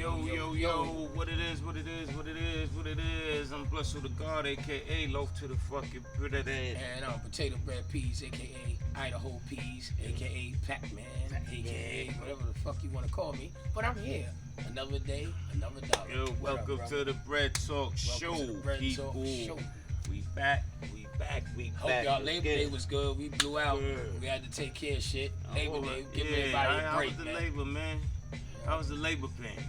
Yo, what it is. I'm Blessed with the God, aka Loaf to the fucking bread. And I'm Potato Bread Peas, aka Idaho Peas, aka Pac-Man, aka whatever the fuck you want to call me. But I'm here. Another day, another dollar. Yo, welcome to the Bread Talk Show, people. We back. Hope y'all Labor Day was good. We blew out. We had to take care of shit. Labor Day, give everybody a break, How was the labor pains?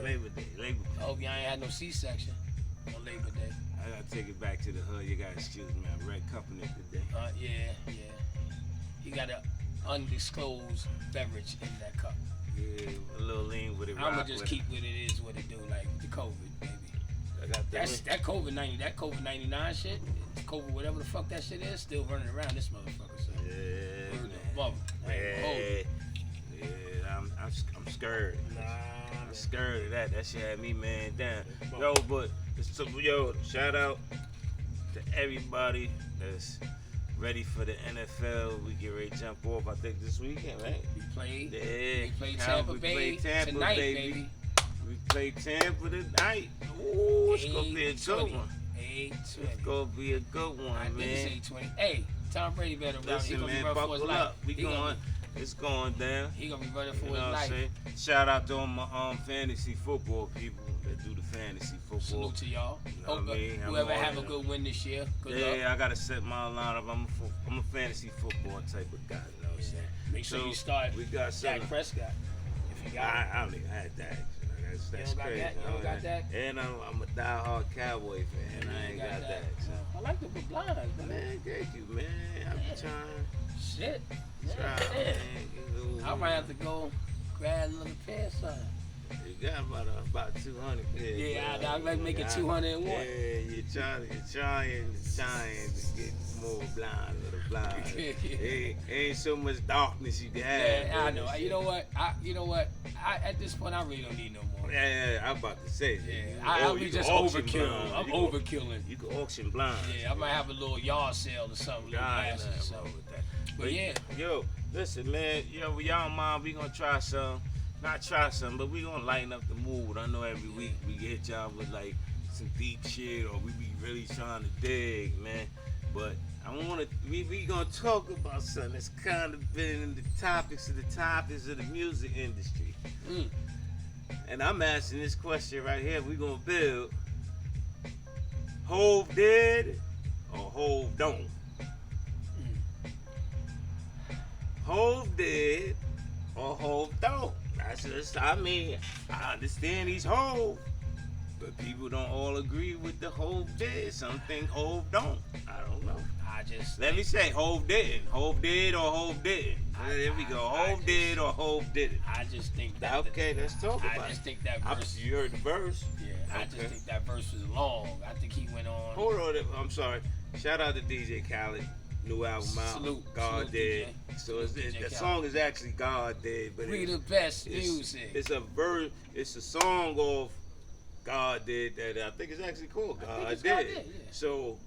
Labor Day. I hope y'all ain't had no C-section on Labor Day. I gotta take it back to the hood. You gotta excuse me. I read company today. Yeah. You got an undisclosed beverage in that cup. Yeah, a little lean with it. I'ma just keep what it is, what it do, like the COVID, baby. I got that COVID-99 shit, COVID whatever the fuck that shit is, still running around this motherfucker. So. I'm scared. I'm scared of that. That shit had me man down. Shout out to everybody that's ready for the NFL. We get ready to jump off, I think, this weekend, right? We played Tampa Bay tonight, baby. We played Tampa tonight. Ooh, it's gonna be a good one. 8-20. It's gonna be a good one, I think it's 8-20. Hey, Tom Brady better run. He gonna be running for his life. It's going down. He gonna be running for his life. Shout out to all my fantasy football people that do the fantasy football. Salute to y'all. You know whoever have a good win this year. Good luck. I gotta set my lineup. I'm a fantasy football type of guy. You know what I'm saying? Make sure you start. We got Dak Prescott. If you got I don't even have Dak. That's crazy. You don't got that? And I'm a diehard Cowboy fan. I ain't got that. So. I like the blinds, man. Thank you, man. I'm trying. Shit. I might have to go grab another pair of something. You got about 200 pairs. Yeah, I'd like make it 201. Yeah, you're trying to get more blind. Ain't so much darkness you can have. Yeah, I know. You know what? At this point, I really don't need no more. Yeah, I'm about to say. I'll be just overkilling. I'm overkilling. You can auction blind. Yeah, I might have a little yard sale or something. But yeah. Yo, listen, man. Yo, y'all mind, we gonna try some. Not try something, but we gonna lighten up the mood. I know every week we get y'all with like some deep shit, or we be really trying to dig, man. But we gonna talk about something that's kind of been in the topics of the music industry. And I'm asking this question right here. We gonna build Hove dead or Hove don't? Hove dead or Hove don't? I understand he's Hove, but people don't all agree with the Hove did. Some think Hove don't. I don't know. Let me say Hove didn't. Hove did or Hove didn't. There we go. Hove did or Hove didn't. I just think that. Okay, let's talk about it. I just think that verse. You heard the verse? Yeah, I just think that verse was long. I think he went on. Hold on, I'm sorry. Shout out to DJ Khaled. New album out. Salute. God Dead. So the song is actually God Dead, but we the best music. It's a verse. It's a song of God Dead that I think is actually called God Dead. Yeah. So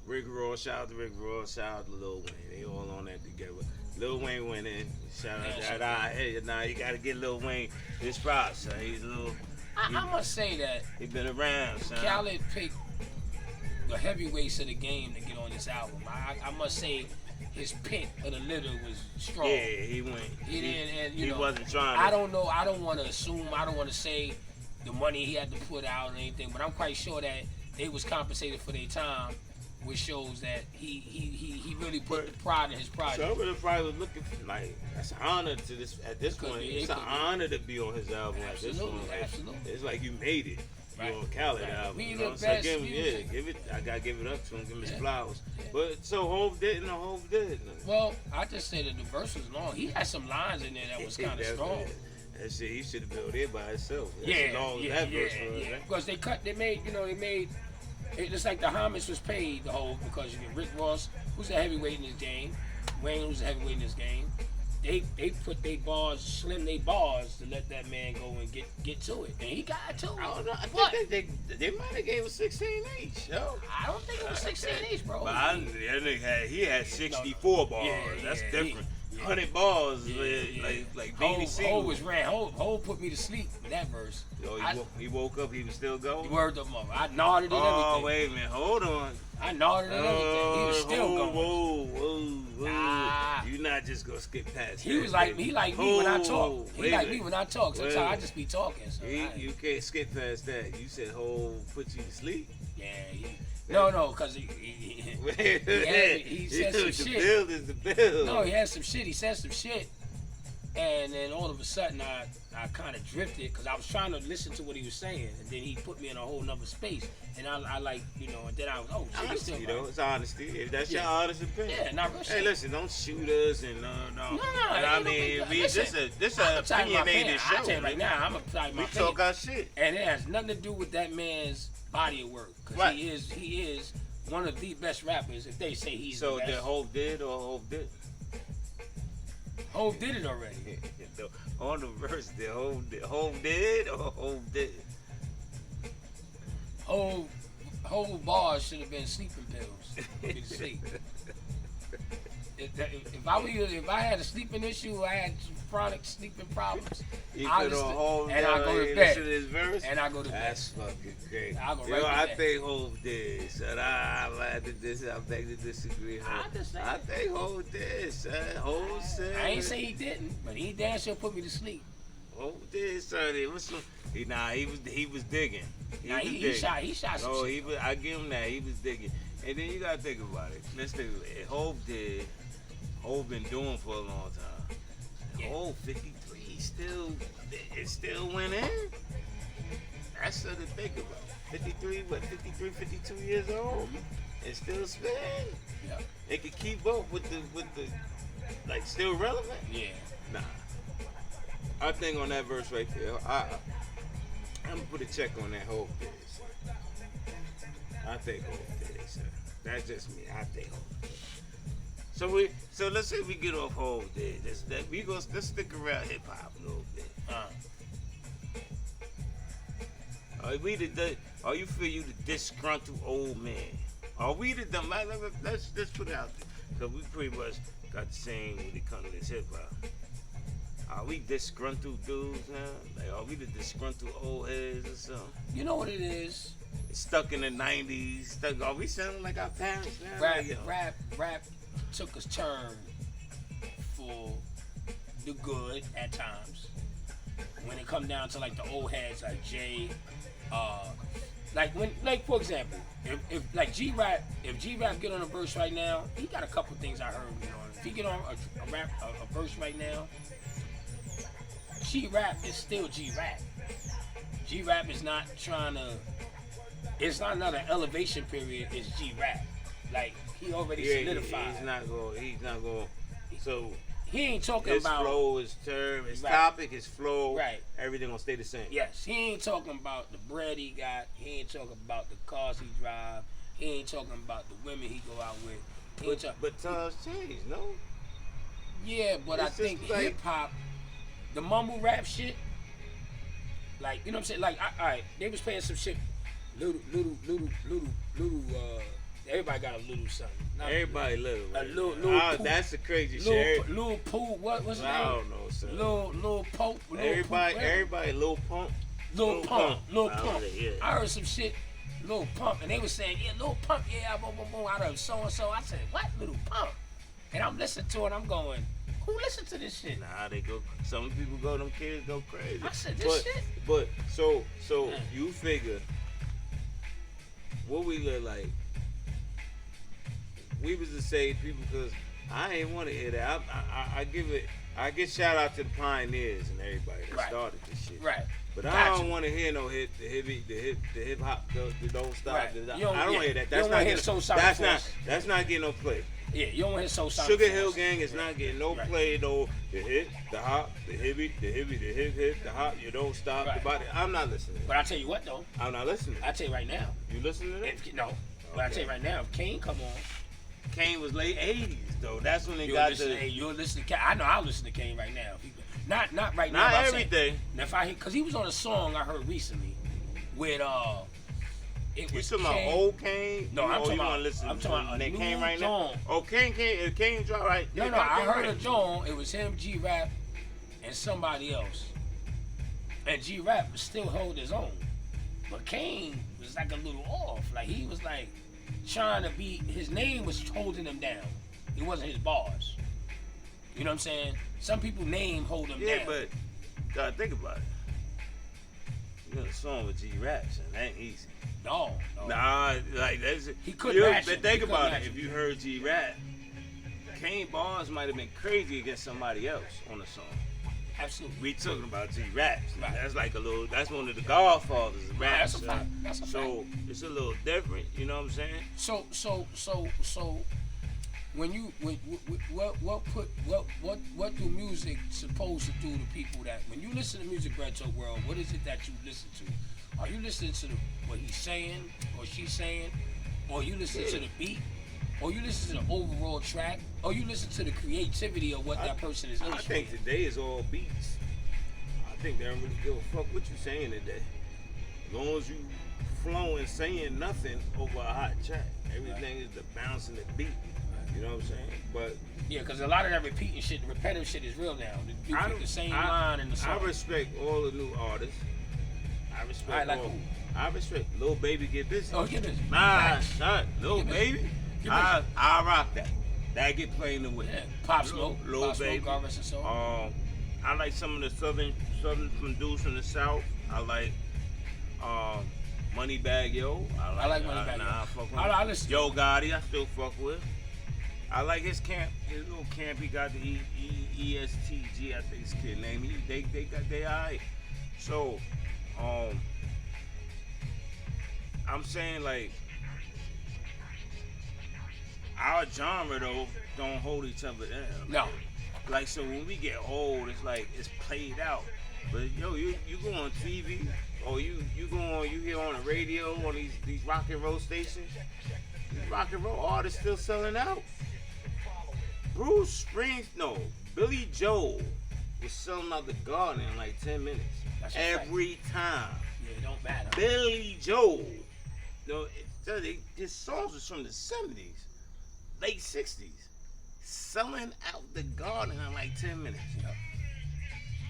Rick Ross, shout out to Rick Ross, shout out to Lil Wayne. They all on that together. Lil Wayne went in. Shout out to you gotta get Lil Wayne his props. Son. He's a little. I must say that he been around. Son. Khaled picked the heavyweights of the game to get on this album. I must say his pick of the litter was strong. Yeah, he went. He wasn't trying. I don't know. I don't want to assume. I don't want to say the money he had to put out or anything, but I'm quite sure that they was compensated for their time, which shows that he really put pride in his project. Some of them probably was looking for, like, that's an honor to this at this point. It's an honor to be on his album at this point. Absolutely. It's like you made it. Right. On Khaled album. We the best music. I gotta give it up to him, give him his flowers. But so Hove didn't or Hove did? Well, I just say that the verse was long. He had some lines in there that was kind of strong. That shit, he should have built it by himself. That verse was. Because they made. It's like the homage was paid the Hove because you get Rick Ross, who's a heavyweight in this game, Wayne, who's a heavyweight in this game. They put their bars, slim their bars to let that man go and get to it, and he got to it. I don't know. I think they might have gave him 16 each. Yo. I don't think it was 16 each, bro. But he had 64 bars. That's different. 100 balls, Yeah. like Ho Beanie Siegel. was ran. Ho put me to sleep with that verse. Yo, he woke up, he was still going? Word of mother. I nodded and everything. Oh, wait a minute, hold on. I nodded and everything. He was still going. Whoa. Nah. You're not just gonna skip past He that, was like, baby. he like me when I talk. He Wait like a me minute. when I talk. Sometimes Wait a I minute. just be talking. So You can't skip past that. You said put you to sleep. No, because he said some The shit. bill is the bill. No, he had some shit. He said some shit. And then all of a sudden, I kind of drifted because I was trying to listen to what he was saying. And then he put me in a whole nother space. And I like, and then I was, oh, shit, he's still Honesty, right. though. It's honesty. If that's your honest opinion. Yeah, not real Hey, shit. listen, don't shoot us and no. No, I ain't no mean, big deal. Listen, this I'm a gonna tell you my opinionated opinion. show. I tell you right now, I'm gonna tell you my We opinion. talk our shit. And it has nothing to do with that man's body of work. Because Right. he is one of the best rappers. If they say he's So the best. the Hov did or Hov did? Hov did it already. On the verse, the Hov did or Hov did? Whole bars should have been sleeping pills. For me to sleep. If I had a sleeping issue, I had chronic sleeping problems. You I put listen, on Hov and I go to listen bed. to this verse? And I go to bed. That's fucking great. I go Yo, right to I bed. think Hov did, son. I beg to disagree. I just say I think Hov did, son. Hov said. I ain't say he didn't, but he damn sure put me to sleep. Hov did, son. He was digging. He shot some No, shit. I give him that. He was digging. And then you gotta think about it. Let's think of it. Hov been doing for a long time. Yeah. Hov 53 still went in. That's something to think about. 53, 52 years old, and still spin. Yeah. It could keep up with the like still relevant. Yeah. Nah. I think on that verse right there, I'm gonna put a check on that Hov did. I think Hov did, sir. That's just me. I think Hov did. So let's say we get off Hov did. Let's stick around hip hop a little bit. Are you feel you the disgruntled old man? Are we the dumb? Let's put it out there, because we pretty much got the same when it comes to this hip hop. Are we disgruntled dudes now? Like, are we the disgruntled old heads or something? You know what it is? Stuck in the 90s. Are we sounding like our parents now? Rap took a turn for the good at times. When it come down to like the old heads like Jay, like for example, if G-Rap get on a verse right now, he got a couple things I heard. If he get on a verse right now, G-Rap is still G-Rap. G-Rap is not trying to. It's not another elevation period. It's G-Rap. Like he already solidified. He's not going. So he ain't talking his about flow, his term, his Right. topic, his flow. Right. Everything gonna stay the same. Yes, he ain't talking about the bread he got. He ain't talking about the cars he drive. He ain't talking about the women he go out with. He ain't But times change, no? yeah, but I it's think just like- hip hop, the mumble rap shit, like you know what I'm saying. Like, all right, they was playing some shit. Little. Everybody got a little something. Not Everybody little. A Right? little Pooh. That's the crazy shit. Little Pooh. What's his name? I don't know, sir. Little Pope. Everybody, Lil Pump. Lil Pump. I don't know, yeah. I heard some shit, Lil Pump, and they was saying, yeah, Lil Pump, yeah, boom, boom, boom, out of so and so. I said, what, Lil Pump? And I'm listening to it, I'm going, who listened to this shit? Nah, they go. Some people go. Them kids go crazy. I said, this shit? But so you figure what we look like. We was the same people because I ain't want to hear that. I give shout out to the pioneers and everybody that Right. started this shit. Right. But I Gotcha. don't want to hear no hip hop, the don't stop. Right. I You don't- don't yeah. hear that. You That's don't not wanna hear getting. Soul Sonic Force. That's not getting no play. Yeah, you don't want to hear Soul Sonic Sugar Force. Hill Gang is not getting no Right. play though. The hip, the hop, the hippie, the hip, the hop. You don't stop. Right. The body. I'm not listening. But I tell you what, though, I'm not listening. I tell you right now, You listening to that? but I tell you right now, if Kane come on, Kane was late 80s though. That's when they you'll got listen, to. hey, you'll listen to Kane. I know I'll listen to Kane right now. Not right now. Not but I'm every saying, day. Now if because he was on a song I heard recently with It You was talking about Kane. old Kane? No, I'm talking about. Listen I'm talking about to a new Kane right now. John. Oh, Kane drop right. No, Yeah, no, I goddamn heard right. of John. It was him, G-Rap, and somebody else. And G-Rap still hold his own. But Kane was like a little off. Like, he was like trying to be, his name was holding him down. It wasn't his bars. You know what I'm saying? Some people name hold him Yeah, down. but gotta think about it. You got a song with G-Raps, and that ain't easy. No. Nah, like that's He couldn't match But him. think He couldn't about match it. him. If you heard G-Rap, Kane bars might have been crazy against somebody else on the song. Absolutely. We talking about G-Raps. Right. That's like a little. That's one of the godfathers of rap. That's a fact. That's a So it's a little different. You know what I'm saying? So when you what do music supposed to do to people that when you listen to music, Red Talk World, what is it that you listen to? Are you listening to what he's saying or she's saying, or you listen to the beat, or you listen to the overall track, or you listen to the creativity of what that person is I illustrating? think today is all beats. I think they don't really give a fuck what you saying today. As long as you flowing, saying nothing over a hot track. Everything is the bounce and the beat. You know what I'm saying? But Yeah, because a lot of that repeating shit, the repetitive shit is real now. You repeat the same line in the song. I respect all the new artists. I respect Alright, like all. who? I respect Lil Baby Get Busy. Oh, get busy. Nah, Facts. Lil Get busy. Baby. Get busy. I rock that. That get played in the way. Yeah, Pop Smoke, Lil Pop Smoke, Baby. Garvis and so on. I like some of the southern dudes from the south. I like Moneybag Yo. I like Moneybag Yo. I fuck with I him. listen to Yo him. Gotti, I still fuck with. I like his little camp. He got the ESTG, I think his kid name. They alright. So, I'm saying like our genre though don't hold each other down. No. Like so when we get old, it's like it's played out. But yo, you go on TV or you hear on the radio on these rock and roll stations. These rock and roll artists still selling out. Billy Joel was selling out the Garden in like 10 minutes. That's a Every time. Yeah, it don't matter. Billy Joel. His songs was from the 70s, late 60s. Selling out the Garden in like 10 minutes. Yeah.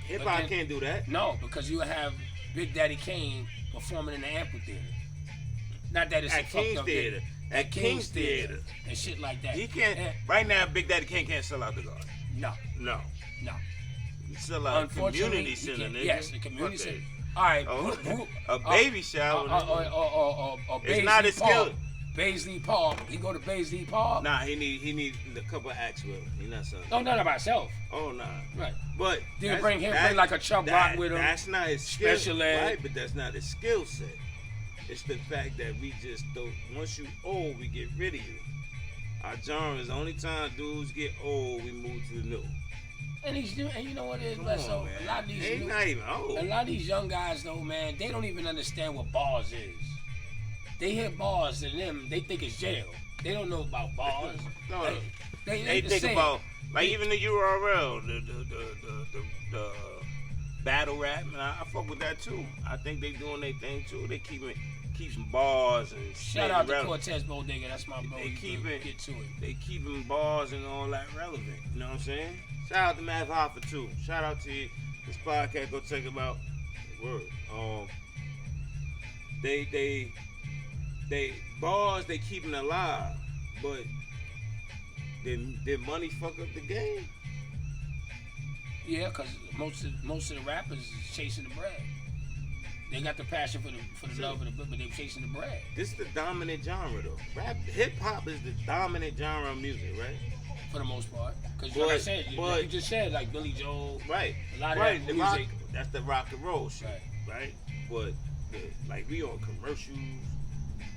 Hip But hop then- can't do that. No, because you have Big Daddy Kane performing in the amphitheater. Not that it's a At fucked King's up Theater. At King's Theater. and shit like that. He can't. And- Right now, Big Daddy Kane can't sell out the Garden. no. No. No. He sell out Unfortunately, community he center, can't- nigga. yes, the community Fuck center. that. All right. Oh, a baby shower. Or It's not Baisley as Park. skilled. Baisley Park. He go to Baisley Park. Nah, he need a couple acts with him. He not selling. No, not by himself. Oh nah. Right. But Then bring like a Chubb Rock with him. That's not his skill, Special ed. right? But that's not his skill set. It's the fact that we just don't. Once you old, we get rid of you. Our genre is the only time dudes get old, we move to the new. And he's new. And you know what it is, Come Blesso? on, man. A lot of these They new, not even old. a lot of these young guys though, man, they don't even understand what bars is. They hear bars and them, they think it's jail. They don't know about bars. No, They they think say, about like even the URL, the battle rap, and I fuck with that too. I think they doing their thing too. They keep some bars and shout out to relevant. Cortez Bodega, that's my bro. They keep it. Get to it. They keeping bars and all that relevant. You know what I'm saying? Shout out to Math Hoffa too. Shout out to you. This podcast. Go check them out. Word. They bars. They keeping alive, but did money fuck up the game? Yeah, cause most of the rappers is chasing the bread. They got the passion for the love of the book, but they chasing the bread. This is the dominant genre though. Hip hop is the dominant genre of music, right? For the most part, because But- like I said, but- you just said like Billy Joel, Right. a lot of Right. that The rock, music. that's the rock and roll shit, Right. right? But like we on commercials.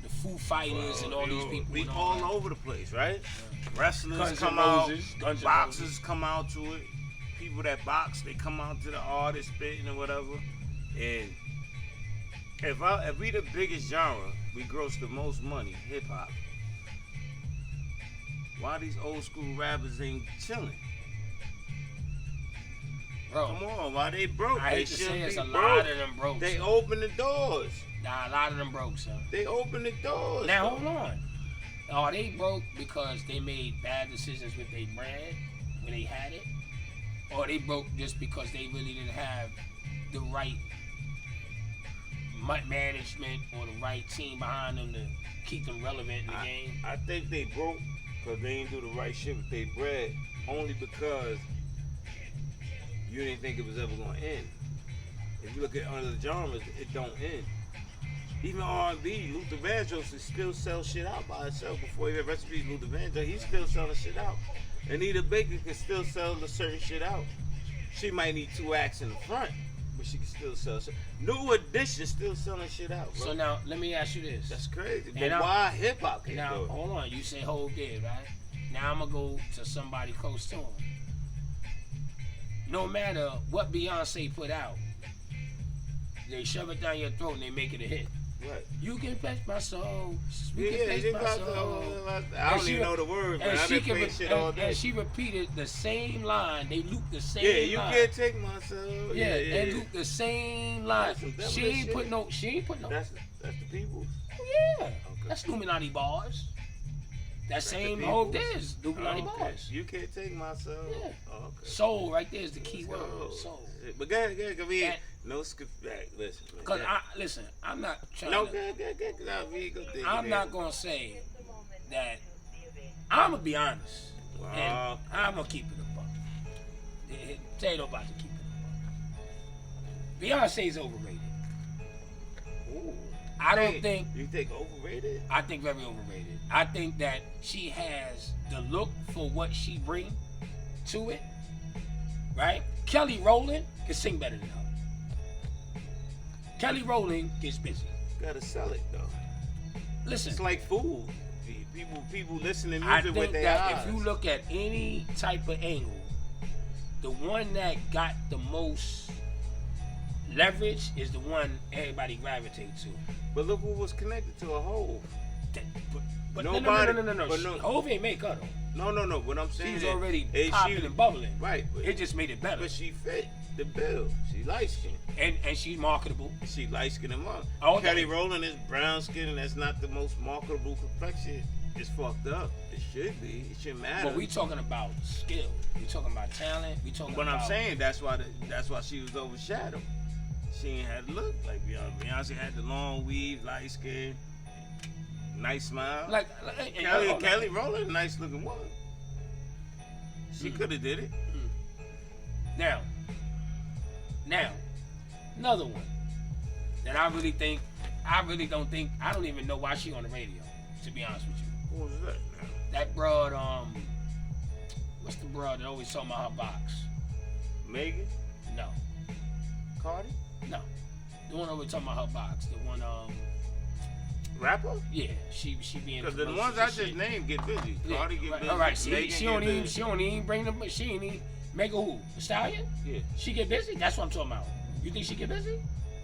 The Foo Fighters and all you these know, people. We and all that. over the place, right? Wrestlers Guns N' come out, Roses, Guns N' boxers Roses. come out to it. People that box, they come out to the artist spitting or whatever. And if we the biggest genre, we gross the most money, hip hop. Why these old school rappers ain't chilling? Bro, Come on, why they broke? I They hate to say shouldn't it's be a broke. lot of them broke. They son. open the doors. Nah, a lot of them broke, son. They open the doors. Now hold on. Are they broke because they made bad decisions with their brand when they had it? Or they broke just because they really didn't have the right management or the right team behind them to keep them relevant in the game? I think they broke because they didn't do the right shit with their bread. Only because you didn't think it was ever going to end. If you look at under the genres, it don't end. Even R&B, Luther Vandross still sell shit out by itself. Before he had recipes, Luther Vandross, he's still selling shit out. Anita Baker can still sell a certain shit out. She might need 2 acts in the front, but she can still sell shit. New Edition still selling shit out, bro. So now, let me ask you this. That's crazy. But And why hip hop can't Now, do it? hold on. You say Hov did, right? Now I'm going to go to somebody close to him. No matter what Beyonce put out, they shove it down your throat and they make it a hit. Right. You can fetch my soul. You Yeah, can fetch she my got soul. I don't even know the words, but I've been playing shit all day. And she repeated the same line. They looped the same Yeah, line. you can't take my soul. Yeah, they looped the same line. That's She ain't put no. That's the people's. Yeah, Okay. that's Illuminati bars. That That's same the whole people's? is Illuminati Okay. bars. You can't take my soul. Yeah. Oh, okay. Soul right there is the key word. Let's go. Soul. But go ahead, come in. And- No skip back. Listen. Cause listen, I'm not trying No, to. go. I'm not gonna say that. I'm gonna be honest, and Wow. I'm gonna keep it a buck. Say no about to keep it a buck. Beyonce's overrated. Ooh. I don't Hey, think. You think overrated? I think very overrated. I think that she has the look for what she bring to it. Right? Kelly Rowland can sing better than her. Kelly Rowland gets busy. Gotta sell it though. Listen, It's like food. People listen to music I with think their that eyes. if you look at any type of angle, the one that got the most leverage is the one everybody gravitates to. But look who was connected to a whole. But Nobody- no. but no- Hov ain't make her though. No. What I'm saying She's is, already is popping she, and bubbling. right? It just made it better. But she fit the bill. She light skinned. And she's marketable. She light skinned and mom. Okay. Kelly Rowland is brown skin, and that's not the most marketable complexion. It's fucked up. It should be. It shouldn't matter. But we talking about skill. We talking about talent. We talking But about. I'm saying that's why she was overshadowed. She ain't had to look like Beyonce. Beyonce had the long weave, light skin, nice smile. Like Kelly Rowland, nice looking woman. She could have did it. Now, another one that I really don't even know why she on the radio, to be honest with you. What was that? Now? That broad, what's the broad that always talking about her box? Megan? No, Cardi? no. The one always talking about her box. The one, Rapper? yeah, she being. Because the ones I just named get busy. Cardi get busy. All right, see, Megan she get don't even, busy. she don't even bring them. She ain't even make who? The Stallion? Yeah. She get busy? That's what I'm talking about. You think she get busy?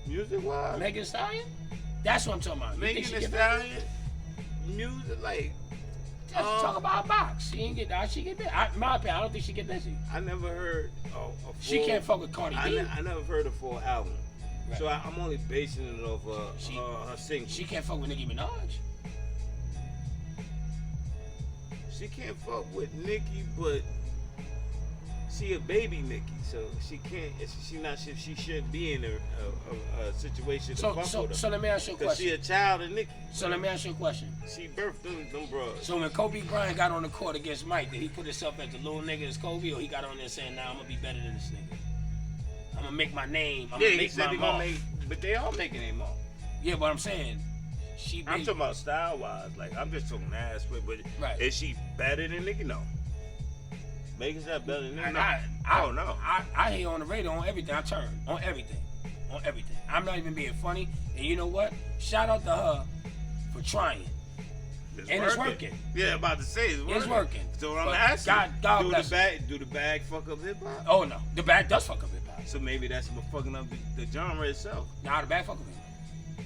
Music wise. Megan Thee Stallion? That's what I'm talking about. You Megan think she Thee get busy? Stallion. Music like. Just talk about her box. She ain't get. She get busy. In my opinion, I don't think she get busy. I never heard a full. She can't fuck with Cardi B. I never heard a full album. Right. So I'm only basing it off her singles. She can't fuck with Nicki Minaj. She can't fuck with Nicki, but she a baby Nicki, so she can't. She shouldn't be in a situation to fuck with her. So let me ask you a Cause she question. a child of Nicki. So let me ask you a question. She birthed them broads. So when Kobe Bryant got on the court against Mike, did he put himself as the little nigga as Kobe, or he got on there saying, "Nah, I'm gonna be better than this nigga. I'm gonna make my name. I'm Yeah, gonna he make said my he gonna mark." make, but they all making their mark. Yeah, but I'm saying, I'm talking about style wise. Like I'm just talking aspect, but Right. is she better than Nicki? No. Megan's not better than Nicki. No. I don't know. I hear on the radio on everything. I turn on everything. I'm not even being funny. And you know what? Shout out to her for trying. It's working. Yeah, about to say it's working. It's working. So what I'm But asking, God do bless the bag fuck up hip hop? Oh no, the bag does fuck up hip hop. So maybe that's what fucking up the genre itself. Nah, the bag fuck up hip hop.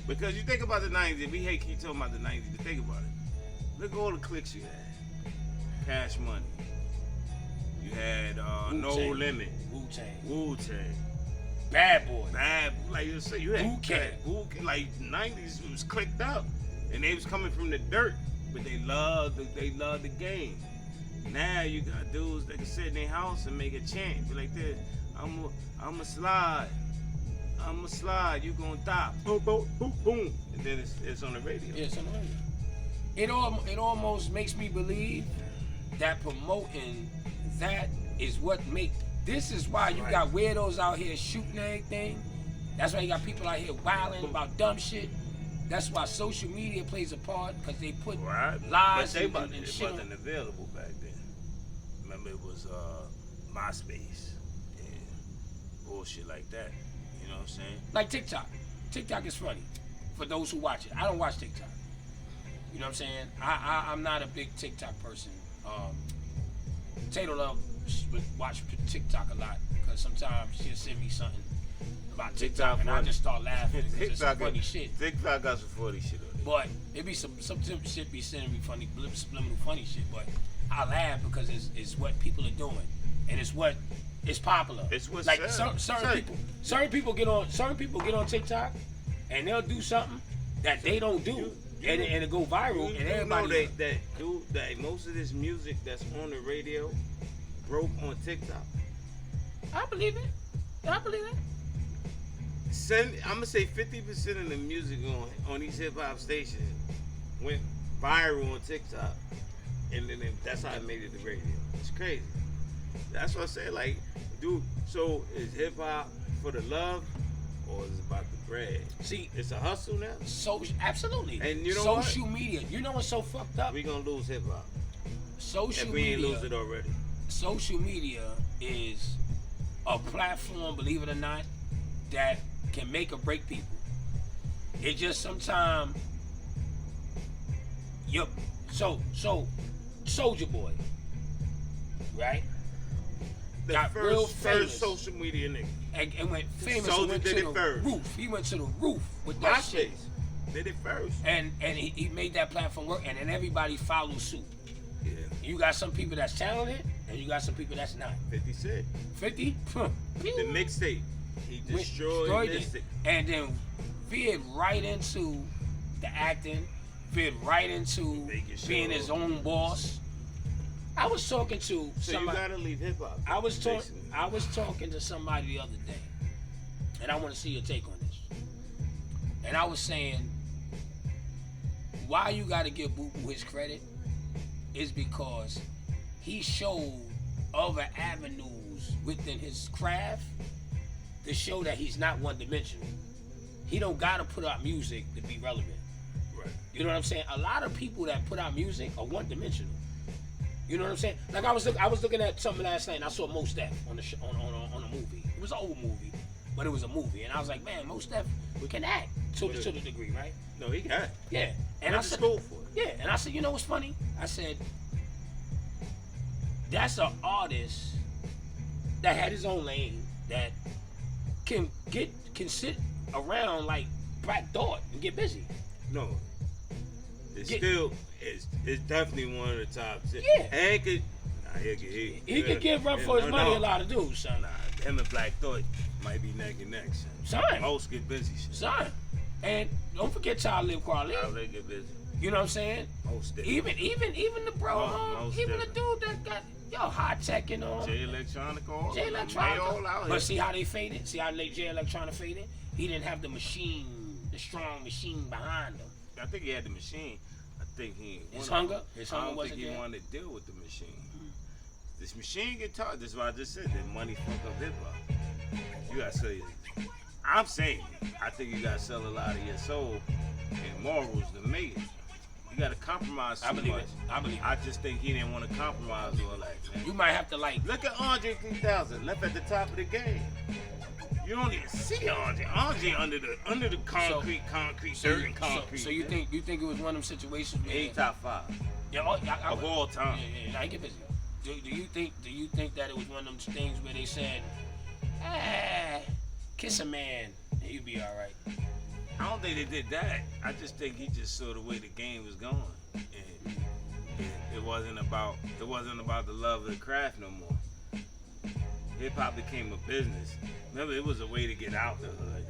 Because you think about the 90s, and we hate keep talking about the 90s, but think about it. Look at all the clicks you had. Cash Money. You had No Wu-Tang. Limit. Wu-Tang. Wu-Tang. Bad Boy. Like you say, you had Wu-Tang. like 90s was clicked up, and they was coming from the dirt, but they loved the game. Now you got dudes that can sit in their house and make a chant, be like this. I'm a slide. I'm a slide. You gonna die. Boom, boom, boom, boom. And then it's on the radio. Yeah, it's on the radio. It almost makes me believe that promoting that is what make. This is why you got weirdos out here shooting everything. That's why you got people out here wilding about dumb shit. That's why social media plays a part, because they put lies and shit on. It wasn't available back then. Remember, it was MySpace and bullshit like that. You know what I'm saying? Like TikTok. TikTok is funny for those who watch it. I don't watch TikTok. You know what I'm saying? I'm not a big TikTok person. Tato Love would watch TikTok a lot, because sometimes she'll send me something about TikTok and I just start laughing because it's some funny shit. TikTok got some funny shit on it. But it be some shit be sending me funny, subliminal funny shit. But I laugh because it's what people are doing, and it's popular. It's what's like certain people get on TikTok, and they'll do something that they don't do, and it go viral, and everybody know that most of this music that's on the radio broke on TikTok. I believe it. I'm gonna say 50% of the music on these hip hop stations went viral on TikTok, and then that's how it made it to radio. It's crazy. That's what I say. Like, dude, so is hip hop for the love, or is it about the bread? See, it's a hustle now. So absolutely. And you know social media. You know what's so fucked up? We gonna lose hip hop. Social if we media. ain't lose it already. Social media is a platform, believe it or not, that can make or break people. It just sometimes Soulja Boy, right? The got real famous. First social media nigga. And went famous. Soulja did it first. Roof. He went to the roof with that shit. Did it first. And he made that platform work, and then everybody followed suit. Yeah. You got some people that's talented, and you got some people that's not. 50 Cent. 50? The mixtape. He destroyed it. And then veered right into the acting, veered right into being his own boss. I was talking to somebody. So you gotta leave hip hop. I was talking to somebody the other day, and I want to see your take on this. And I was saying, why you gotta give Boo Boo his credit is because he showed other avenues within his craft to show that he's not one-dimensional. He don't gotta put out music to be relevant. Right. You know what I'm saying? A lot of people that put out music are one-dimensional. You know what I'm saying? Like I was looking at something last night, and I saw Mos Def on a movie. It was an old movie, but it was a movie, and I was like, man, Mos Def can act to the degree, right? No, he got it. Yeah, and I said, school for it. Yeah, and I said, you know what's funny? I said, that's an artist that had his own lane that can sit around like Black Thought and get busy. No, it's definitely one of the top 10. Yeah, and he could get run for his money. A lot of dudes, son. Nah, him and Black Thought might be neck and neck, son. Most get busy, son. And don't forget Talib Kweli. Talib get busy. You know what I'm saying? Most even the bro, even the dude that got high tech and all. Jay Electronica. Jay Electronica. But see how they faded? See how Jay Electronica faded? He didn't have the strong machine behind him. I think he had the machine. I think his hunger wasn't there. I don't think he wanted to deal with the machine. Mm-hmm. This machine guitar, this is what I just said, that money fuck up hip hop. You gotta sell it. I'm saying, I think you gotta sell a lot of your soul and morals to make it. You gotta compromise too much. I just think he didn't want to compromise all that, man. You might have to look at Andre 3000, left at the top of the game. You don't even see Andre. Andre under the concrete, dirt and concrete. So you think it was one of them situations where he top 5 of all time? Yeah, I get busy. Do you think that it was one of them things where they said, kiss a man and you'll be all right? I don't think they did that. I just think he just saw the way the game was going, and it wasn't about the love of the craft no more. hip hop became a business. Remember, it was a way to get out the hood.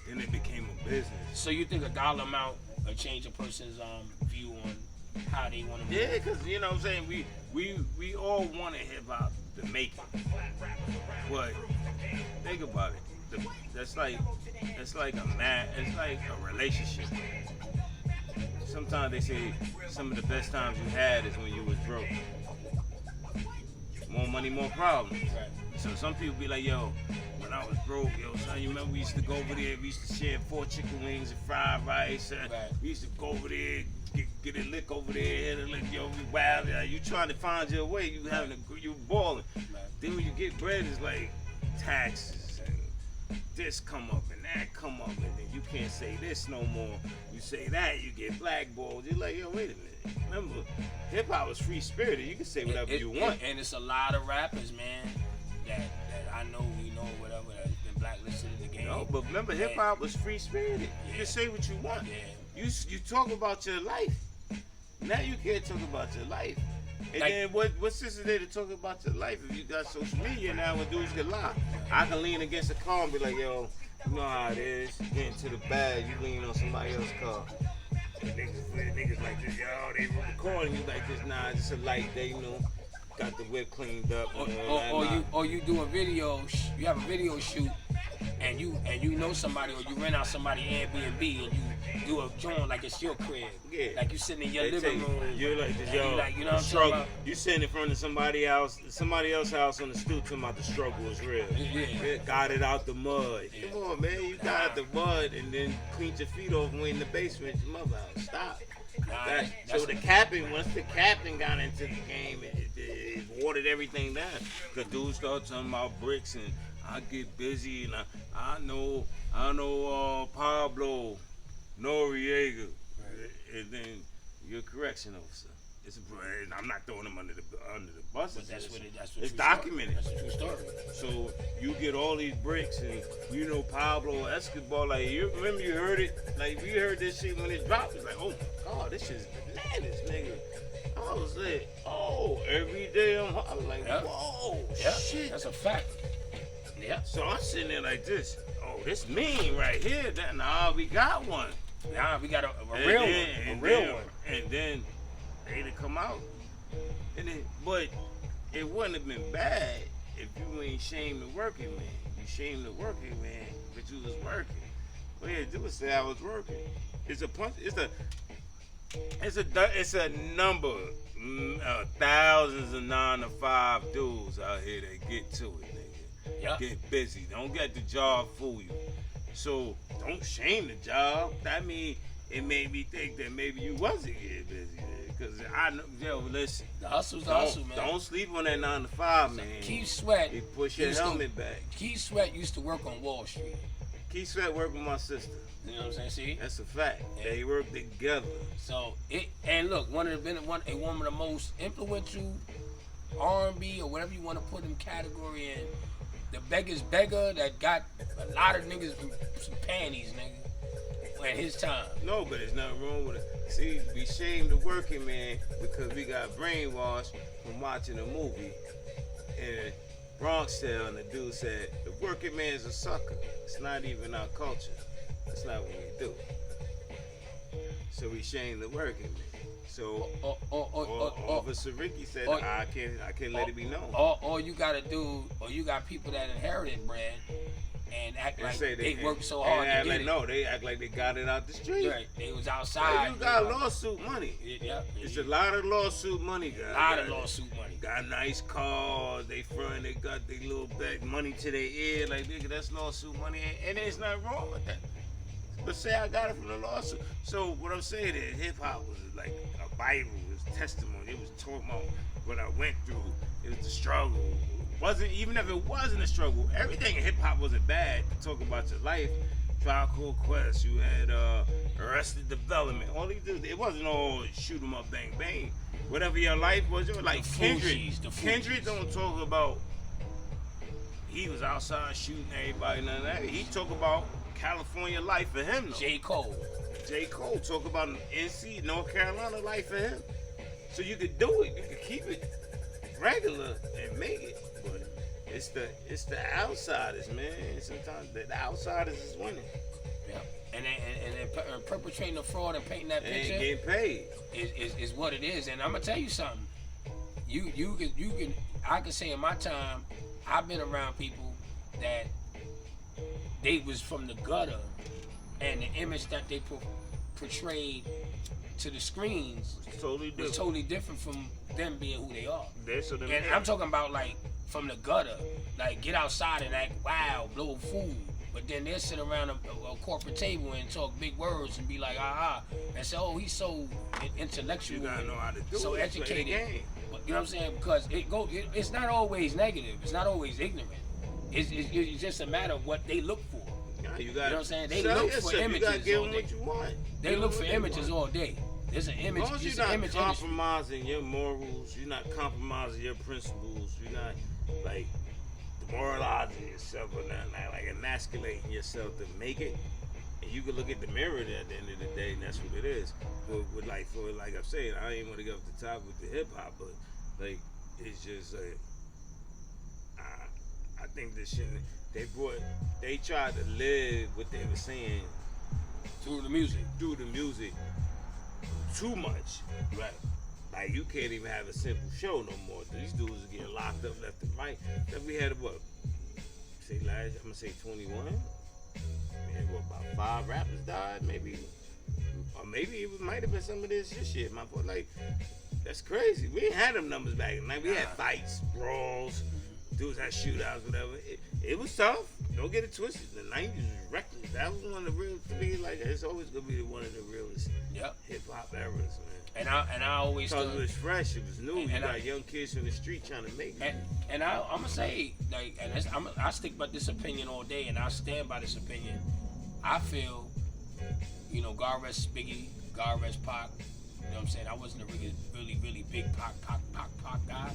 Then it became a business. So you think a dollar amount will change a person's view on how they want to? Yeah, because you know what I'm saying, we all wanted hip hop to make it. But think about it. That's like it's like a relationship. Sometimes they say some of the best times you had is when you was broke. More money, more problems. Right. So some people be like, yo, when I was broke, yo, son, you remember we used to go over there, we used to share 4 chicken wings and fried rice. Right. We used to go over there, get a lick over there, and like, yo, we wild. You trying to find your way, you balling. Right. Then when you get bread, it's like taxes and this come up and that come up, and then you can't say this no more. You say that, you get blackballed. You're like, yo, wait a minute. Remember, hip hop was free spirited. You can say whatever you want. And it's a lot of rappers, man, that I know, we know, whatever, that's been blacklisted in the game. No, but remember, hip hop was free spirited. You can say what you want. Yeah. You talk about your life. Now you can't talk about your life. And Like, then what sense is there to talk about your life if you got social media now when dudes can lie? I can lean against a car and be like, yo, you know how it is. You get into the bag, you lean on somebody else's car. Niggas like this, yo, they recording you like this. Nah, it's just a light day, you know. Got the whip cleaned up. Or you do a video, you have a video shoot, and you know somebody, or you rent out somebody Airbnb, and you do a joint like it's your crib. Yeah. Like you sitting in your They living take- room. You're like this, yo. You like, you know what I'm struggle. talking You sitting in front of somebody else's house on the stoop talking about the struggle is real. Yeah. Got it out the mud. Yeah. Come on, man. You got out the mud and then cleaned your feet off when in the basement. Your mother house. Stop. Nah, So the captain, once the captain got into the game, it watered everything down. Cause dudes start talking about bricks and I get busy and I know Pablo Noriega, and then you're a correction officer. I'm not throwing them under the bus. But that's what it's true documented. Story. That's a true story. So you get all these bricks and you know Pablo Escobar, like you remember you heard it, like we heard this shit when it dropped. It's like, oh my god, this shit's bananas, nigga. I was like, oh, every day I'm like, Yep. whoa, Yeah, shit. that's a fact. Yeah. So I'm sitting there like this. Oh, this mean right here. Nah, we got one. Nah, we got a And real then- one. A and real then- one. And then they'd have come out. And then, but it wouldn't have been bad if you ain't shamed the working man. You shamed the working man, but you was working. All you had to do was say I was working. It's a punch. It's a number. Thousands of 9 to 5 dudes out here that get to it, nigga. Yeah. Get busy. Don't let the job fool you. So don't shame the job. That mean it made me think that maybe you wasn't getting busy. Because I know, yo, listen. The hustle's the hustle, man. Don't sleep on that 9 to 5, man. Keith Sweat. You push your helmet back. Keith Sweat used to work on Wall Street. Keith Sweat worked with my sister. You know what I'm saying? See? That's a fact. Yeah. They work together. So and look, one of the most influential R&B or whatever you want to put in category in, the beggar's beggar that got a lot of niggas some panties, nigga, at his time. No, but there's nothing wrong with it. See, we shame the working man because we got brainwashed from watching a movie. And Bronx Tale, and the dude said, the working man's a sucker. It's not even our culture. That's not what we do. So we shame the working man. So Officer Ricky said, I can't let it be known. All you gotta do, or you got people that inherited bread and act like they worked so hard to get it. No, they act like they got it out the street. Right, they was outside. You got lawsuit money. Yeah, It's a lot of lawsuut money, guys. A lot of lawsuit money. Got nice cars, they front, they got their little back money to their ear, like nigga, that's lawsuit money, and there's nothing wrong with that. But say I got it from the lawsuit. So what I'm saying is hip hop was like a Bible, it was testimony, it was talking about what I went through, it was the struggle. Wasn't even if it wasn't a struggle, everything in hip hop wasn't bad to talk about your life. Trial Called Quest, you had Arrested Development. All these dudes, it wasn't all shoot 'em up, bang bang. Whatever your life was, it was like Kendrick don't talk about he was outside shooting everybody, none of that. He talk about California life for him though. J. Cole talk about NC, North Carolina life for him. So you could do it, you could keep it regular and make it. But it's the outsiders, man. Sometimes the outsiders is winning. Yeah. And perpetrating the fraud and painting that They ain't picture getting paid. is what it is. And I'm gonna tell you something. You can I can say in my time, I've been around people that they was from the gutter, and the image that they portrayed to the screens It's totally different. was totally different from them being who they are. So them And I'm talking about like from the gutter, like get outside and act wild, blow food. But then they'll sit around a corporate table and talk big words and be like, and say, oh, he's so intellectual, You gotta know how to do so it. educated. Play the game. But you know what I'm saying? Because it's not always negative. It's not always ignorant. It's just a matter of what they look for. Yeah, you know what I'm saying? They sell look for yourself. images You gotta give all them day. what you want. They Give look them for what they images want. all day. There's an image. As long as It's you're an not image industry. compromising your morals, you're not compromising your principles, you're not like demoralizing yourself or nothing, like emasculating yourself to make it. And you can look at the mirror at the end of the day, and that's what it is. But with like I'm saying, I ain't want to go off the top with the hip hop, but like it's just like I think this shit they tried to live what they were saying Through the music. Too much. Right. Like you can't even have a simple show no more. These dudes are getting locked up left and right. Then we had what? I'm gonna say 21. Man, what about 5 rappers died? Maybe, or maybe it might have been some of this shit. My boy, like that's crazy. We ain't had them numbers back in the night. We had fights, brawls, dudes had shootouts, whatever. It was tough. Don't get it twisted. The 90s was reckless. That was one of the real, to me, like it's always gonna be one of the realest hip hop eras, man. And I always Because it was fresh, it was new. You got I- young kids from the street trying to make it. And I'm gonna say like, and I stick by this opinion all day, and I stand by this opinion. I feel, God rest Biggie, God rest Pac. You know what I'm saying? I wasn't a really big Pac guy,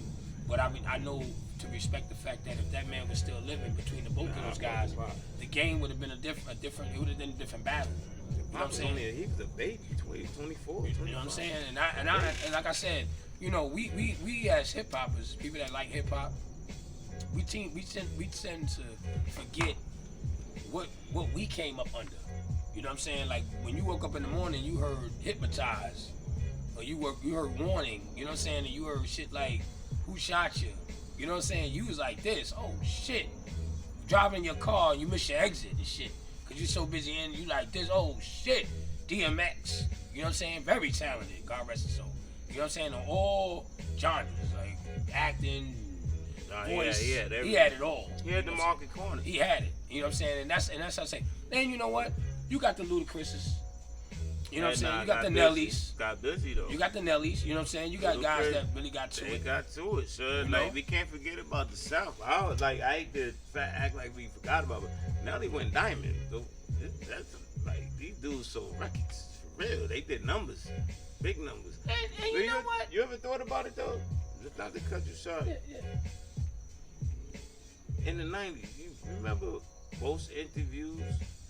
but I mean I know to respect the fact that if that man was still living between the both of those guys, the game would have been a different. It would have been a different battle. You know what I'm saying? He was a baby, 24, 25. You know what I'm saying? And like I said, we as hip hoppers, people that like hip hop, we tend to forget what we came up under. You know what I'm saying? Like when you woke up in the morning, you heard hypnotized, or you heard warning. You know what I'm saying? And you heard shit like who shot you? You know what I'm saying? You was like this. Oh shit! Driving your car, you miss your exit and shit. Cause you're so busy and you like this, oh shit, DMX. You know what I'm saying? Very talented, God rest his soul. You know what I'm saying? On all genres, like acting, voice. He had it all. He had the market corner. He had it. You know what I'm saying? And that's what I say. Then you know what? You got the Ludacris's. You know what I'm saying? You got the Nellies. Got busy though. You got the Nellies. You know what I'm saying? You got guys that really got to it. They got to it, sir. You Like know? we can't forget about the South. I hate to act like we forgot about it. Nelly went diamond. That's like these dudes sold records for real. They did numbers, big numbers. And you know what? You ever thought about it though? Just not to cut you short. Yeah. In the 90s, you remember most interviews,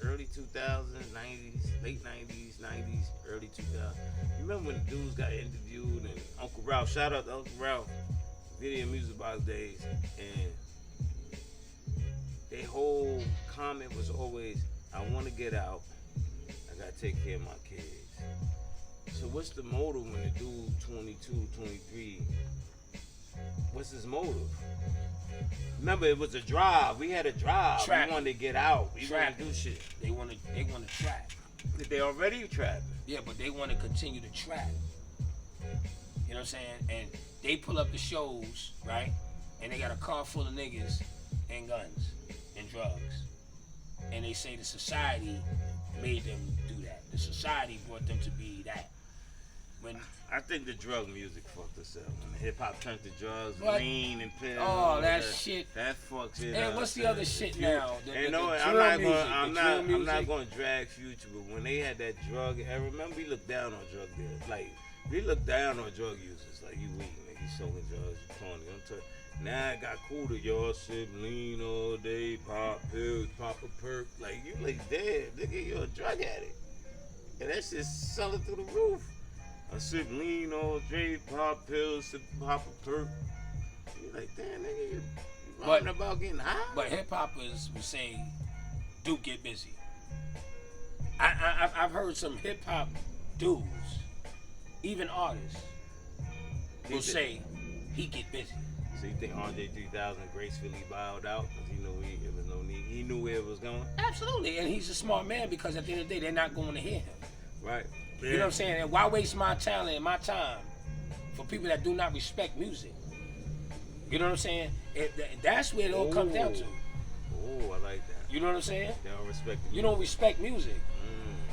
early 2000s, 90s, late 90s, 90s, early 2000s. You remember when dudes got interviewed and Uncle Ralph, shout out to Uncle Ralph, Video Music Box days, and their whole comment was always, I want to get out, I got to take care of my kids. So what's the motive when the dude 22, 23, what's his motive? Remember, it was a drive. We had a drive. Trap. We wanted to get out. We wanted Trap. to do shit. They want to trap. They already trapping. Yeah, but they want to continue to trap. You know what I'm saying? And they pull up the shows, right? And they got a car full of niggas and guns and drugs. And they say the society made them do that. The society brought them to be that. When I think the drug music fucked us up. When the hip hop turned to drugs, What? lean and pills. Oh, that shit. That fucks it up. And what's the other shit now? I'm not going to drag Future, but when they had that drug era, remember we looked down on drug dealers. Like we looked down on drug users. Like you weak, nigga, you selling drugs, you corny. Now it got cooler, y'all sip lean all day, pop pills, pop a perk. Like you like damn, nigga, you're a drug addict, and that's just selling through the roof. I sip lean all day, pop pills, sip pop a perk. You like, damn nigga, you Rapping about getting high. But hip hoppers would say, "Dude, get busy." I've heard some hip hop dudes, even artists, will say he get busy. So you think Andre 3000 gracefully bowed out because he knew it was no need. He knew where it was going. Absolutely, and he's a smart man because at the end of the day, they're not going to hear him. Right. You know what I'm saying? And why waste my talent and my time for people that do not respect music? You know what I'm saying? That's where it all comes down to. Oh, I like that. You know what I'm saying? They don't respect the music. You don't respect music.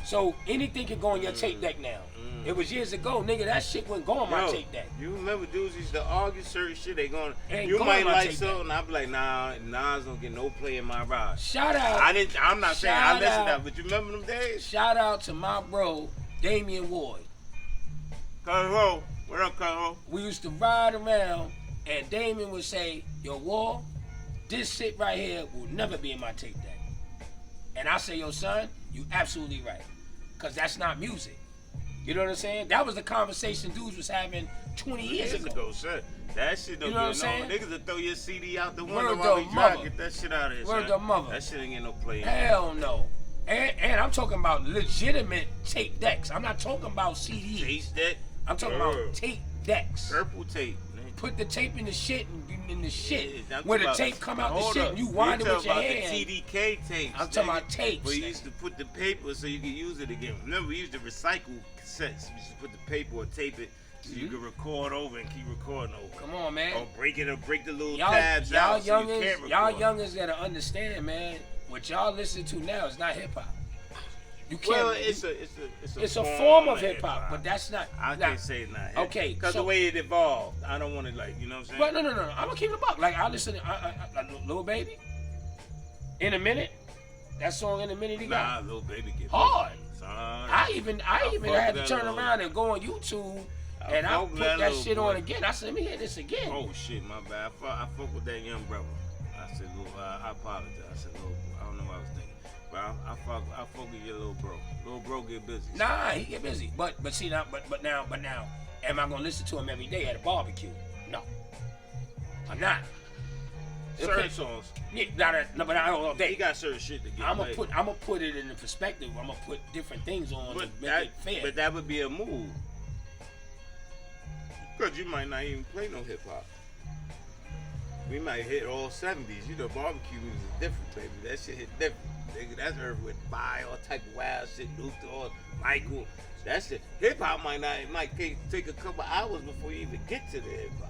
So anything can go on your tape deck now. It was years ago, nigga. That shit wouldn't go on my tape deck. You remember dudes used to argue certain shit. They going, Ain't you going might on my like tape something. I'd be like, nah, Nas don't get no play in my ride. Shout out. I'm not saying I listened to out. that, but you remember them days? Shout out to my bro, Damian Ward. Cuzzo, what up, Cuzzo? We used to ride around, and Damian would say, "Yo, Ward, this shit right here will never be in my tape deck." And I say, "Yo, son, you absolutely right, cause that's not music." You know what I'm saying? That was the conversation dudes was having 20 years ago. Sir. That shit don't You know get what I'm no. saying? Niggas will throw your CD out the Word window to while we drive. mother. Get that shit out of here, Word son. to mother. That shit ain't get no play. Hell no. And I'm talking about legitimate tape decks. I'm not talking about CDs. Taste that. I'm talking about tape decks. Purple tape. Put the tape in the shit and in the shit. Yeah, where the tape come out the shit and you wind it with your hand. The TDK tapes. I'm talking about tapes. But you used to put the paper so you could use it again. Remember, we used to recycle cassettes. We used to put the paper or tape it so you could record over and keep recording over. Come on, man. Or break it or break the little tabs out so you can't record. Y'all youngins gotta understand, man. What y'all listen to now is not hip hop. You can't. Well, it's a form of hip hop, but that's not. I can't say it's not hip hop. Okay, because the way it evolved, I don't want to you know what I'm saying? But no. I'm gonna keep it a buck. Like I listen to Lil Baby. In a minute, that song In a Minute he got. Nah, Lil Baby get hard. Son, I even had to turn around and go on YouTube and I put that shit on again. I said, let me hear this again. Oh shit, my bad. I fuck with that young brother. I said, I apologize. I said, I don't know what I was thinking. But I fuck with your little bro. Little bro get busy. Nah, he get busy. But see now, but now, am I gonna listen to him every day at a barbecue? No, I'm not. Certain songs. Yeah, no, but I don't all day. He got certain shit to get. I'm gonna put it in the perspective. I'm gonna put different things on to make it fair. But that would be a move. Cause you might not even play no hip hop. We might hit all 70s. You know, barbecue music is different, baby. That shit hit different. Nigga, that's Earth with Fire, all type of wild shit, Luther, or Michael. That shit. Hip hop might take a couple hours before you even get to the hip hop.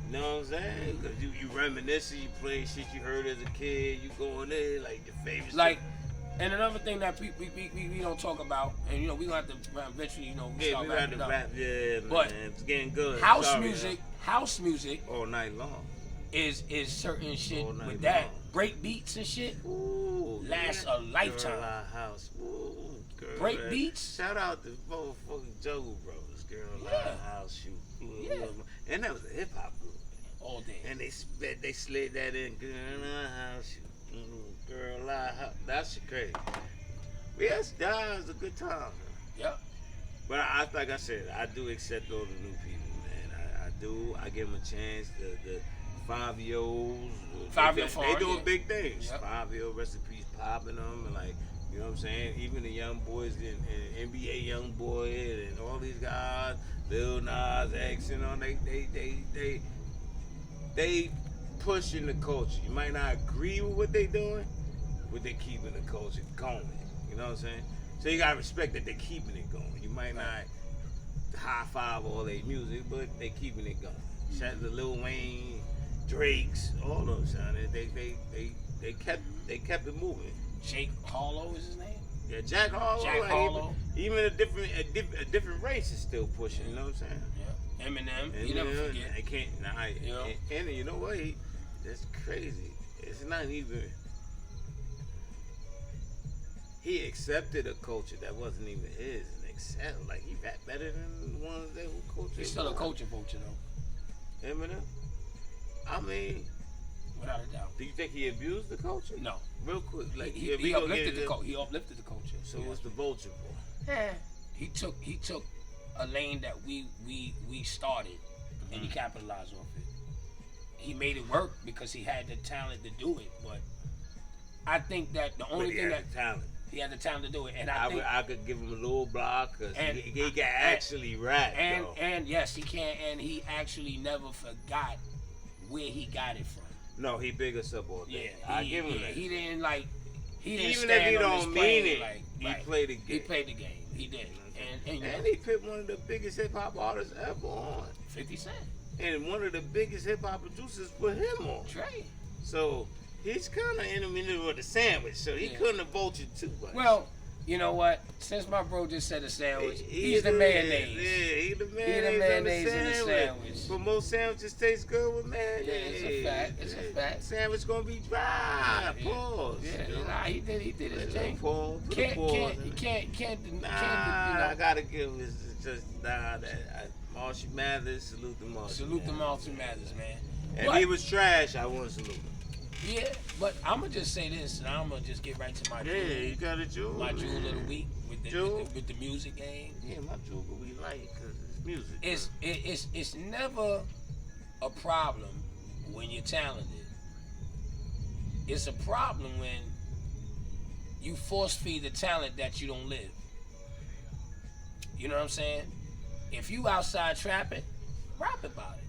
You know what I'm saying? Cause you reminiscing, you play shit you heard as a kid, you going there like your favorite. Like, and another thing that we don't talk about, and you know we gonna have to eventually start wrapping it up. Yeah, but man, it's getting good. House music all night long is certain shit with long. that break beats and shit. Ooh, lasts a lifetime. Girl, house. Ooh, girl, break man. beats. Shout out to motherfucking Joe Brothers, Girl House shoot. Yeah. And that was a hip hop group. All day. And they slid that in. Girl House shoot. Girl House. That shit crazy. Yes, that was a good time. Man. Yeah. But like I said, I do accept all the new people, man. I do. I give them a chance. The 5-year-olds. 5-year-old. They doing big things. Yep. 5-year-old recipes popping them and like, you know what I'm saying? Even the young boys and NBA young boy and all these guys, Lil Nas X, you know, they pushing the culture. You might not agree with what they doing, but they keeping the culture going. You know what I'm saying? So you gotta respect that they're keeping it going. You might not high five all their music, but they keeping it going. Shout out to Lil Wayne, Drake's, all those son. They kept it moving. Jake Harlow is his name. Yeah, Jack Harlow. Jack Harlow. Even a different race is still pushing. You know what I'm saying? Yeah. Eminem. You never forget. I can't. And you know what? That's crazy. It's not even. He accepted a culture that wasn't even his and excelled. Like he rap better than the ones that were culture. He's still a culture vulture though. Eminem. I mean, without a doubt. Do you think he abused the culture? No. Real quick, like he uplifted the culture. He uplifted the culture. So what's the vulture for? He took a lane that we started and he capitalized off it. he made it work because he had the talent to do it. But I think that the only thing that talent. he had the talent to do it, and I think I could give him a little block because he can and- actually rap. and yes, he can, and he actually never forgot where he got it from. No, he big us up all day. I give him that. He didn't like. He didn't Even stand if he on his don't plane, mean it, like, he right. played the game. He played the game. He did. And he picked one of the biggest hip hop artists ever on. 50 Cent. And one of the biggest hip hop producers put him on. Trey. So he's kind of in the middle of the sandwich. So he couldn't have vultured too much. Well, you know what? Since my bro just said a sandwich, he's the mayonnaise. Yeah, he's the mayonnaise in the sandwich. But most sandwiches taste good with mayonnaise. Yeah, it's a fact. It's a fact. Sandwich gonna be dry. Yeah. Pause. Yeah, nah, he did his thing. Pause. Can't. I gotta give it just that. Marshall Mathers, salute the Marshall. Salute the Marshall Mathers, man. And but, he was trash. I want to salute him. Yeah, but I'm gonna just say this, and I'm gonna just get right to my jewel. Yeah, you got a jewel. My jewel of the week with the music game. Yeah, my jewel we like because it's music. It's never a problem when you're talented. It's a problem when you force feed the talent that you don't live. You know what I'm saying? If you outside trapping, rap about it.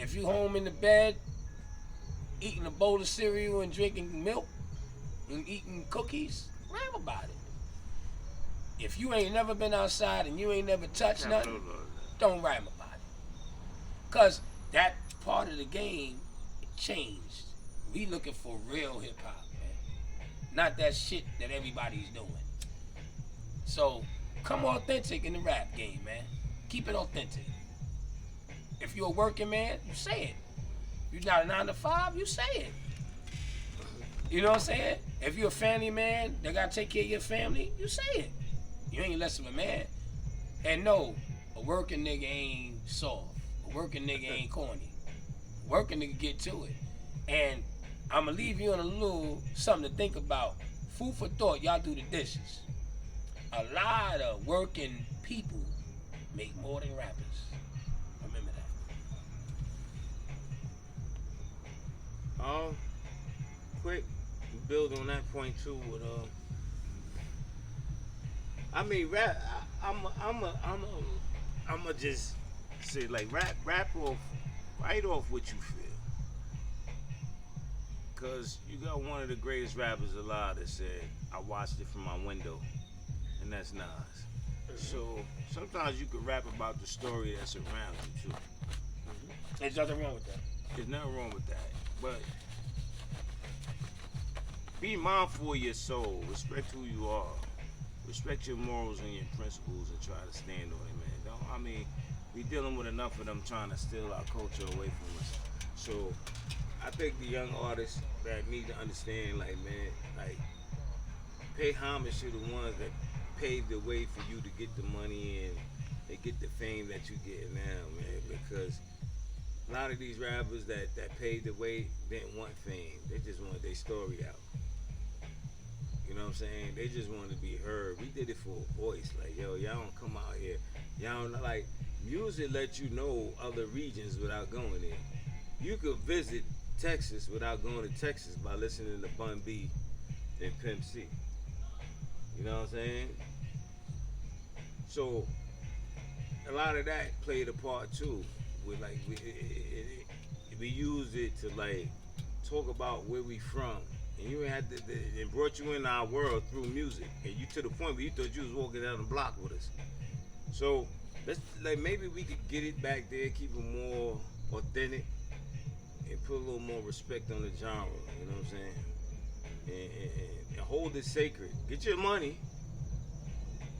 If you home in the bed, eating a bowl of cereal and drinking milk and eating cookies, rap about it. If you ain't never been outside and you ain't never touched nothing, don't rap about it. Cause that part of the game changed. We looking for real hip hop, man. Not that shit that everybody's doing. So come authentic in the rap game, man. Keep it authentic. If you're a working man, you say it. You're not a 9 to 5, you say it. You know what I'm saying? If you're a family man that gotta take care of your family, you say it. You ain't less of a man. And no, a working nigga ain't soft. A working nigga ain't corny. A working nigga get to it. And I'ma leave you on a little something to think about. Food for thought, y'all do the dishes. A lot of working people make more than rappers. Remember that. Quick build on that point too. With I mean, rap. I'ma just say like rap off, right off what you feel. Cause you got one of the greatest rappers alive that said, "I watched it from my window," and that's Nas. So sometimes you could rap about the story that's around you too. There's nothing wrong with that. There's nothing wrong with that, but be mindful of your soul. Respect who you are. Respect your morals and your principles, and try to stand on it, man. We dealing with enough of them trying to steal our culture away from us. So I think the young artists that need to understand, like, man, like, pay homage to the ones that paved the way for you to get the money and get the fame that you get now, man. Because a lot of these rappers that paved the way didn't want fame. They just wanted their story out. You know what I'm saying? They just wanted to be heard. We did it for a voice. Like, yo, y'all don't come out here. Y'all don't, like, music lets you know other regions without going there. You could visit Texas without going to Texas by listening to Bun B and Pimp C. You know what I'm saying? So a lot of that played a part too. With like we used it to like talk about where we from, and you had to, it brought you in our world through music, and you to the point where you thought you was walking down the block with us. So let's like maybe we could get it back there, keep it more authentic, and put a little more respect on the genre. You know what I'm saying? And hold it sacred. Get your money,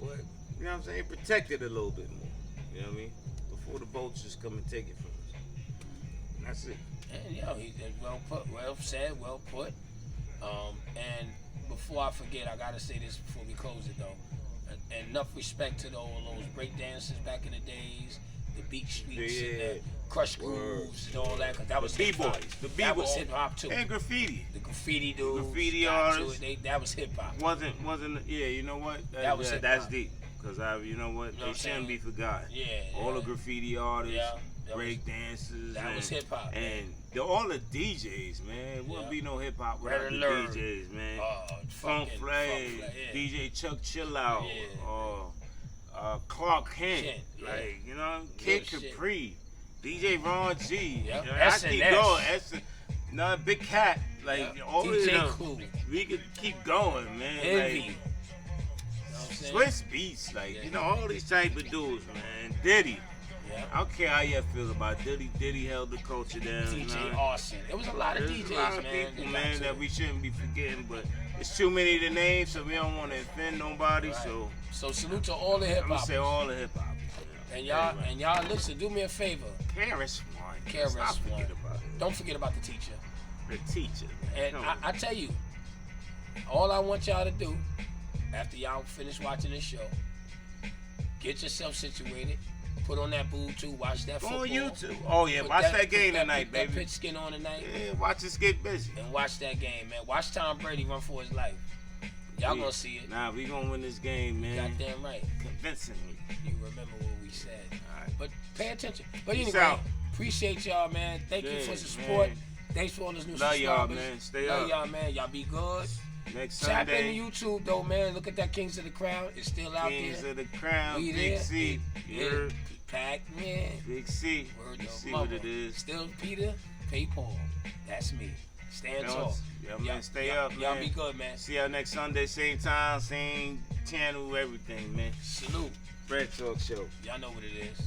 but you know what I'm saying? Protect it a little bit more. You know what I mean? Before the vultures come and take it from us. And that's it. And yo, he did well put, well said, well put. And before I forget, I gotta say this before we close it though. Enough respect to all those break dancers back in the days, the beat streets and the crush grooves and all that. Cause that was hip hop. That was hip hop too. And graffiti. The graffiti dudes. Graffiti artists. That was hip hop. Wasn't. Yeah, you know what? That's deep. Cause you know what? They shouldn't be forgotten. Yeah. All the graffiti artists. Yeah. break dancers. That was hip hop. And all the DJs, man. It wouldn't be no hip hop without the DJs, man. Funk Flag, DJ Chuck Chill Out, Clark Kent, like, you know, Kid Capri, DJ Ron G. Yep. I keep going. Big Cat, like all of them. Cool. We could keep going, man. Envy. Like, Swiss Beats, like, you know, all these type of dudes, man. Diddy. Yeah. I don't care how you feel about Diddy. Diddy held the culture down. DJ Austin. There was a lot of DJs, a lot of man. people, man, that we shouldn't be forgetting, but it's too many to name, so we don't want to offend nobody. Right. So salute to all the hip I'm gonna hop. say all the hip hop. And y'all listen, do me a favor. KRS-One. KRS-One. Don't forget about the teacher. The teacher. And I tell you, all I want y'all to do, after y'all finish watching this show, get yourself situated. Put on that boob too. Watch that football. On YouTube. Oh yeah, watch that game tonight, baby. That pitch skin on tonight. Yeah, watch us get busy. And watch that game, man. Watch Tom Brady run for his life. Y'all gonna see it. Nah, we gonna win this game, man. Goddamn right. Convincingly. You remember what we said. All right. But pay attention. But Peace anyway, out. appreciate y'all, man. Thank you for the support. Man. Thanks for all this new Love subscribers. y'all, man. Stay Love up. y'all, man. Y'all be good. Next Tap Sunday. into YouTube though, man. Look at that Kings of the Crown. It's still out Kings there. of the Crown. We Big there. C. You heard? Pac-Man. Big C. Word You of see mother. what it is. Still Peter, pay Paul. That's me. Stand tall. Yeah, man. Stay up, man. Y'all be good, man. See y'all next Sunday, same time, same channel, everything, man. Salute. Bread Talk Show. Y'all know what it is.